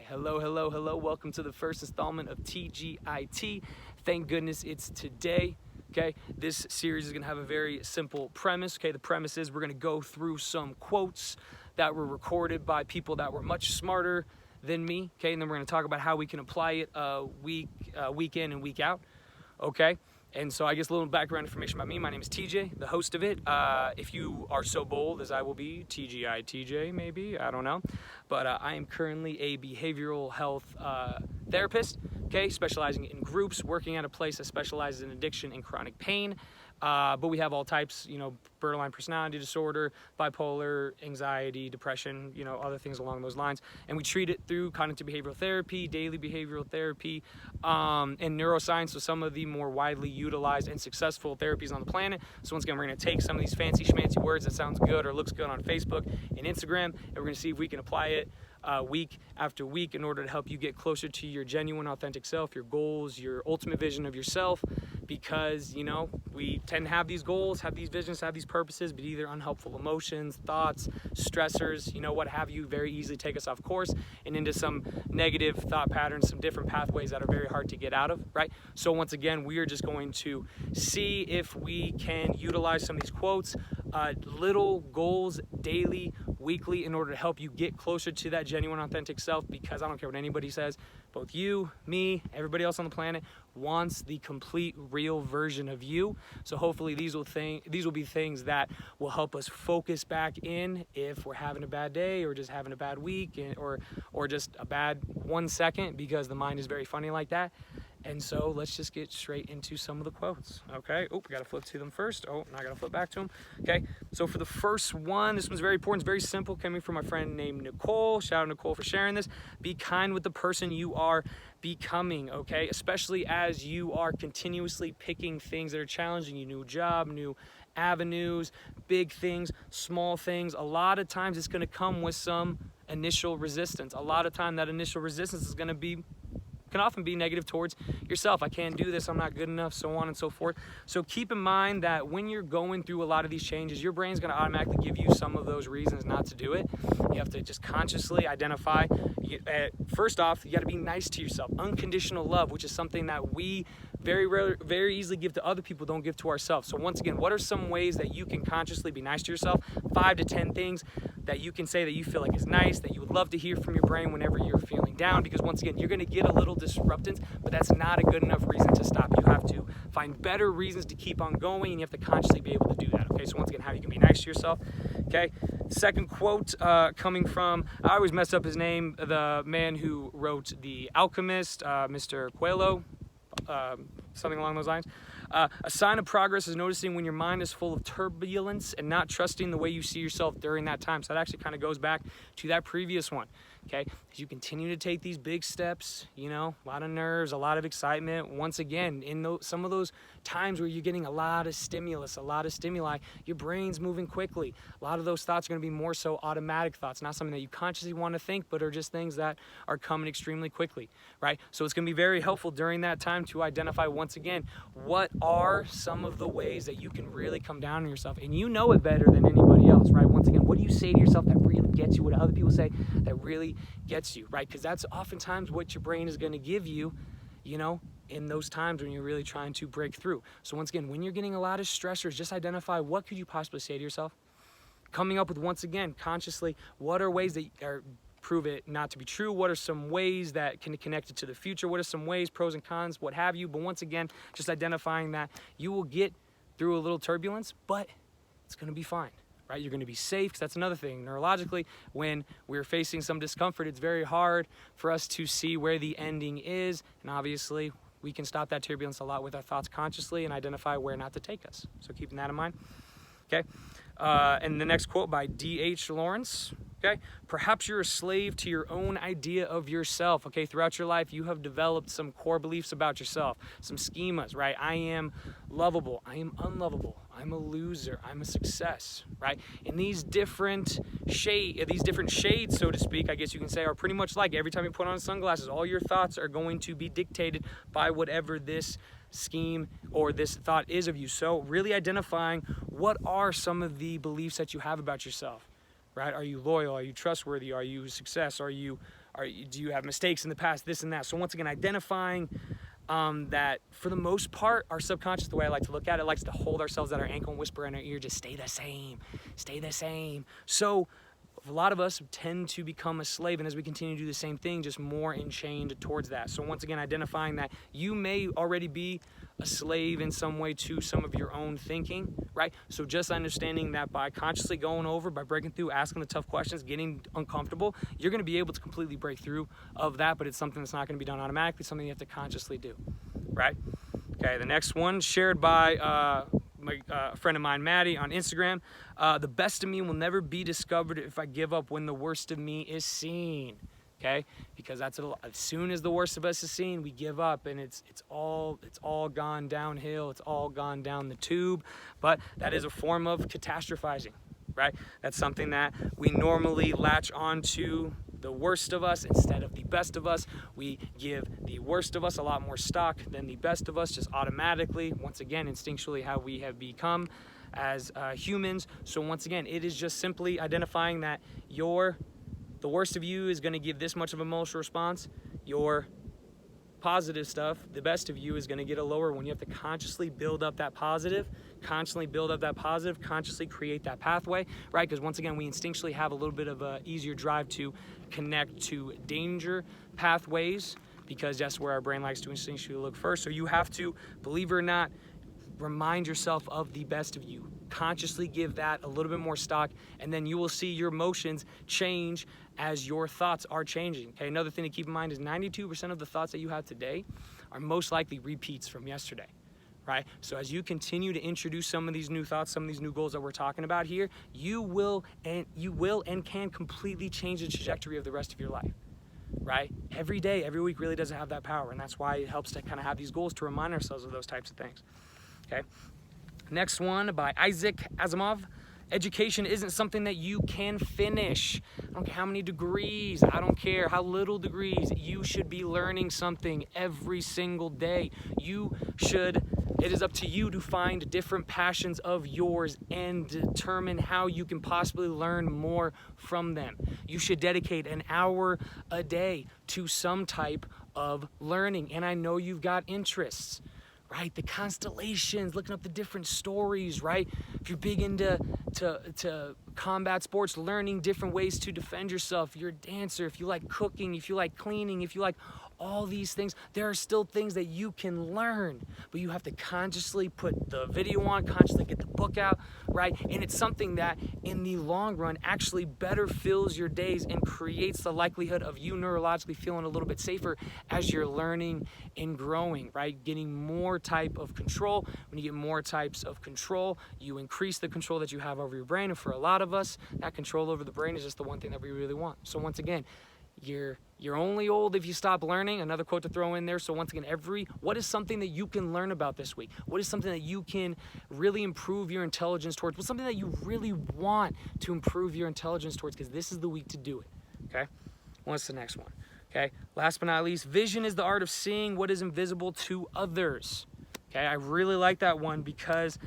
Hello, hello, hello. Welcome to the first installment of TGIT. Thank goodness it's today. Okay, this series is going to have a very simple premise. Okay, the premise is we're going to go through some quotes that were recorded by people that were much smarter than me. Okay, and then we're going to talk about how we can apply it week in and week out. Okay. And so I guess a little background information about me. My name is TJ, the host of it. If you are so bold as I will be, TGITJ maybe, I don't know. But I am currently a behavioral health therapist, okay, specializing in groups, working at a place that specializes in addiction and chronic pain. But we have all types, borderline personality disorder, bipolar, anxiety, depression, other things along those lines. And we treat it through cognitive behavioral therapy, daily behavioral therapy, and neuroscience, so some of the more widely utilized and successful therapies on the planet. So once again, we're going to take some of these fancy schmancy words that sounds good or looks good on Facebook and Instagram, and we're going to see if we can apply it week after week in order to help you get closer to your genuine, authentic self, your goals, your ultimate vision of yourself. Because, we tend to have these goals, have these visions, have these purposes, but either unhelpful emotions, thoughts, stressors, what have you, very easily take us off course and into some negative thought patterns, some different pathways that are very hard to get out of, right? So once again, we are just going to see if we can utilize some of these quotes, little goals daily, weekly, in order to help you get closer to that genuine, authentic self, because I don't care what anybody says, both you, me, everybody else on the planet wants the complete, real version of you. So hopefully these will be things that will help us focus back in if we're having a bad day or just having a bad week or just a bad 1 second, because the mind is very funny like that. And so let's just get straight into some of the quotes, okay? Oh, we gotta flip to them first. Oh, now I gotta flip back to them, okay? So for the first one, this one's very important, it's very simple, coming from my friend named Nicole. Shout out Nicole for sharing this. Be kind with the person you are becoming, okay? Especially as you are continuously picking things that are challenging you, new job, new avenues, big things, small things. A lot of times it's gonna come with some initial resistance. A lot of time that initial resistance is gonna can often be negative towards yourself. I can't do this, I'm not good enough, so on and so forth. So keep in mind that when you're going through a lot of these changes, your brain's going to automatically give you some of those reasons not to do it. You have to just consciously identify. First off, you got to be nice to yourself. Unconditional love, which is something that we very easily give to other people, don't give to ourselves. So once again, what are some ways that you can consciously be nice to yourself? 5 to 10 things that you can say that you feel like is nice, that you would love to hear from your brain whenever you're feeling down, because once again, you're going to get a little disruptance, but that's not a good enough reason to stop. You have to find better reasons to keep on going, and you have to consciously be able to do that, okay? So once again, how you can be nice to yourself, okay? Second quote coming from, I always mess up his name, the man who wrote The Alchemist, Mr. Coelho, something along those lines. A sign of progress is noticing when your mind is full of turbulence and not trusting the way you see yourself during that time. So that actually kind of goes back to that previous one, okay? As you continue to take these big steps, a lot of nerves, a lot of excitement. Once again, in some of those times where you're getting a lot of stimulus, a lot of stimuli, your brain's moving quickly. A lot of those thoughts are going to be more so automatic thoughts, not something that you consciously want to think, but are just things that are coming extremely quickly, right? So it's going to be very helpful during that time to identify, once again, what are some of the ways that you can really come down on yourself, and you know it better than anybody else, right? Once again, what do you say to yourself that really gets you? What do other people say that really gets you, right? Because that's oftentimes what your brain is going to give you, in those times when you're really trying to break through. So once again, when you're getting a lot of stressors, just identify what could you possibly say to yourself. Coming up with, once again, consciously, what are ways that prove it not to be true? What are some ways that can connect it to the future? What are some ways, pros and cons, what have you? But once again, just identifying that you will get through a little turbulence, but it's going to be fine, right? You're going to be safe, because that's another thing. Neurologically, when we're facing some discomfort, it's very hard for us to see where the ending is. And obviously, we can stop that turbulence a lot with our thoughts consciously and identify where not to take us. So keeping that in mind, okay? And the next quote by D.H. Lawrence, okay? Perhaps you're a slave to your own idea of yourself, okay? Throughout your life, you have developed some core beliefs about yourself, some schemas, right? I am lovable, I am unlovable, I'm a loser, I'm a success, right? And these different shades, so to speak, I guess you can say, are pretty much like every time you put on sunglasses, all your thoughts are going to be dictated by whatever this scheme or this thought is of you. So really identifying what are some of the beliefs that you have about yourself. right? Are you loyal? Are you trustworthy? Are you a success? Do you have mistakes in the past, this and that? So once again, identifying that for the most part, our subconscious, the way I like to look at it, likes to hold ourselves at our ankle and whisper in our ear, just stay the same, stay the same. So a lot of us tend to become a slave, and as we continue to do the same thing, just more enchained towards that. So once again, identifying that you may already be a slave in some way to some of your own thinking, right? So just understanding that by consciously going over, by breaking through, asking the tough questions, getting uncomfortable, you're going to be able to completely break through of that, but it's something that's not going to be done automatically, something you have to consciously do, right? Okay, the next one, shared by a friend of mine, Maddie, on Instagram. The best of me will never be discovered if I give up when the worst of me is seen. Okay, because as soon as the worst of us is seen, we give up, and it's all gone downhill. It's all gone down the tube. But that is a form of catastrophizing, right? That's something that we normally latch on to. The worst of us instead of the best of us. We give the worst of us a lot more stock than the best of us, just automatically, once again, instinctually how we have become as humans. So once again, it is just simply identifying that the worst of you is going to give this much of an emotional response. Your positive stuff, the best of you, is going to get a lower one. You have to consciously build up that positive, consciously create that pathway, right? Because once again, we instinctually have a little bit of a easier drive to connect to danger pathways, because that's where our brain likes to instinctually look first. So you have to, believe it or not, remind yourself of the best of you. Consciously give that a little bit more stock, and then you will see your emotions change as your thoughts are changing. Okay, another thing to keep in mind is 92% of the thoughts that you have today are most likely repeats from yesterday, right? So as you continue to introduce some of these new thoughts, some of these new goals that we're talking about here, you will and can completely change the trajectory of the rest of your life, right? Every day, every week really does have that power, and that's why it helps to kind of have these goals to remind ourselves of those types of things. Okay. Next one by Isaac Asimov. Education isn't something that you can finish. I don't care how many degrees, I don't care how little degrees, you should be learning something every single day. It is up to you to find different passions of yours and determine how you can possibly learn more from them. You should dedicate an hour a day to some type of learning. And I know you've got interests, right? The constellations, looking up the different stories, right? If you're big into combat sports, learning different ways to defend yourself. If you're a dancer, if you like cooking, if you like cleaning, if you like all these things, there are still things that you can learn, but you have to consciously put the video on, consciously get the book out, right? And it's something that in the long run actually better fills your days and creates the likelihood of you neurologically feeling a little bit safer as you're learning and growing, right? Getting more type of control. When you get more types of control, you increase the control that you have over your brain. And for a lot of us, that control over the brain is just the one thing that we really want. So once again, you're only old if you stop learning. Another quote to throw in there. So once again, what is something that you can learn about this week? What is something that you can really improve your intelligence towards? What's something that you really want to improve your intelligence towards? Because this is the week to do it. Okay. What's the next one? Okay. Last but not least, vision is the art of seeing what is invisible to others. Okay. I really like that one because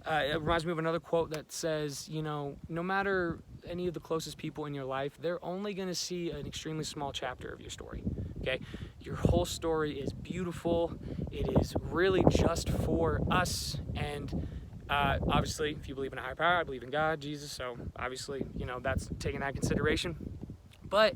it reminds me of another quote that says, no matter any of the closest people in your life, they're only going to see an extremely small chapter of your story. Okay, your whole story is beautiful. It is really just for us. And obviously, if you believe in a higher power, I believe in God, Jesus. So obviously, that's taking that consideration. But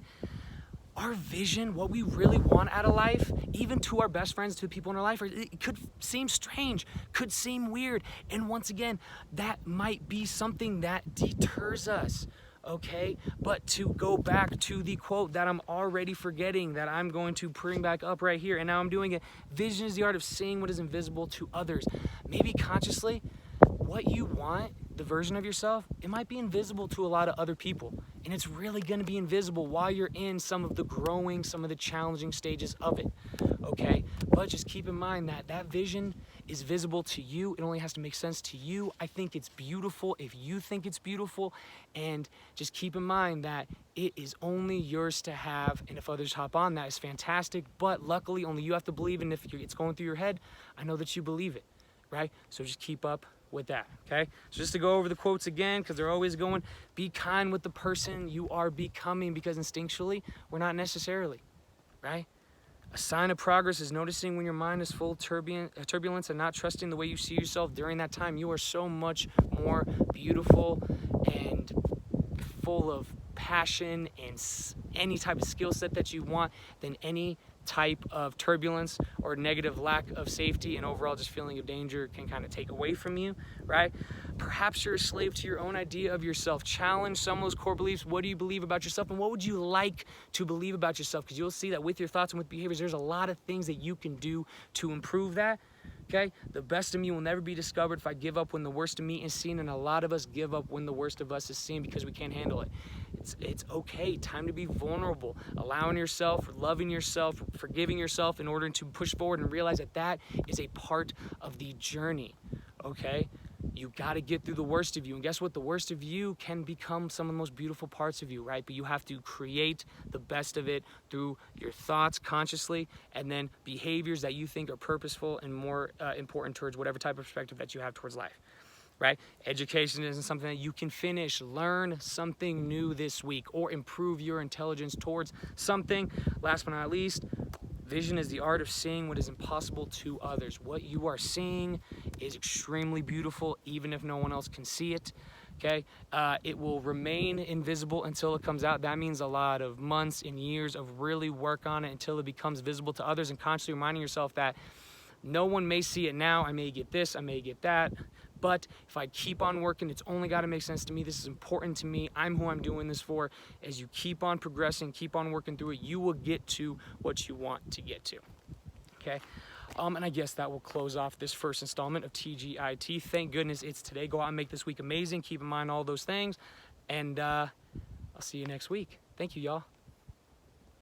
our vision, what we really want out of life, even to our best friends, to the people in our life, it could seem strange, could seem weird. And once again, that might be something that deters us, okay? But to go back to the quote that I'm already forgetting, that I'm going to bring back up right here, and now I'm doing it. Vision is the art of seeing what is invisible to others. Maybe consciously, what you want, the version of yourself, it might be invisible to a lot of other people. And it's really going to be invisible while you're in some of the growing, some of the challenging stages of it, okay? But just keep in mind that that vision is visible to you. It only has to make sense to you. I think it's beautiful if you think it's beautiful. And just keep in mind that it is only yours to have. And if others hop on, that is fantastic. But luckily, only you have to believe. And if it's going through your head, I know that you believe it, right? So just keep up with that, okay? So just to go over the quotes again, because they're always going, be kind with the person you are becoming, because instinctually, we're not necessarily, right? A sign of progress is noticing when your mind is full of turbulence and not trusting the way you see yourself during that time. You are so much more beautiful and full of passion and any type of skill set that you want than any type of turbulence or negative lack of safety and overall just feeling of danger can kind of take away from you, right? Perhaps you're a slave to your own idea of yourself. Challenge some of those core beliefs. What do you believe about yourself, and what would you like to believe about yourself? Because you'll see that with your thoughts and with behaviors, there's a lot of things that you can do to improve that. Okay, the best of me will never be discovered if I give up when the worst of me is seen, and a lot of us give up when the worst of us is seen because we can't handle it. It's okay, time to be vulnerable, allowing yourself, loving yourself, forgiving yourself in order to push forward and realize that that is a part of the journey, okay? You got to get through the worst of you, and guess what? The worst of you can become some of the most beautiful parts of you, right? But you have to create the best of it through your thoughts consciously, and then behaviors that you think are purposeful and more important towards whatever type of perspective that you have towards life, right? Education isn't something that you can finish. Learn something new this week or improve your intelligence towards something. Last but not least, vision is the art of seeing what is impossible to others. What you are seeing is extremely beautiful, even if no one else can see it, okay? It will remain invisible until it comes out. That means a lot of months and years of really work on it until it becomes visible to others, and constantly reminding yourself that no one may see it now. I may get this, I may get that, but if I keep on working, it's only got to make sense to me. This is important to me. I'm who I'm doing this for. As you keep on progressing, keep on working through it, you will get to what you want to get to, okay? And I guess that will close off this first installment of TGIT. Thank goodness it's today. Go out and make this week amazing. Keep in mind all those things, and I'll see you next week. Thank you, y'all.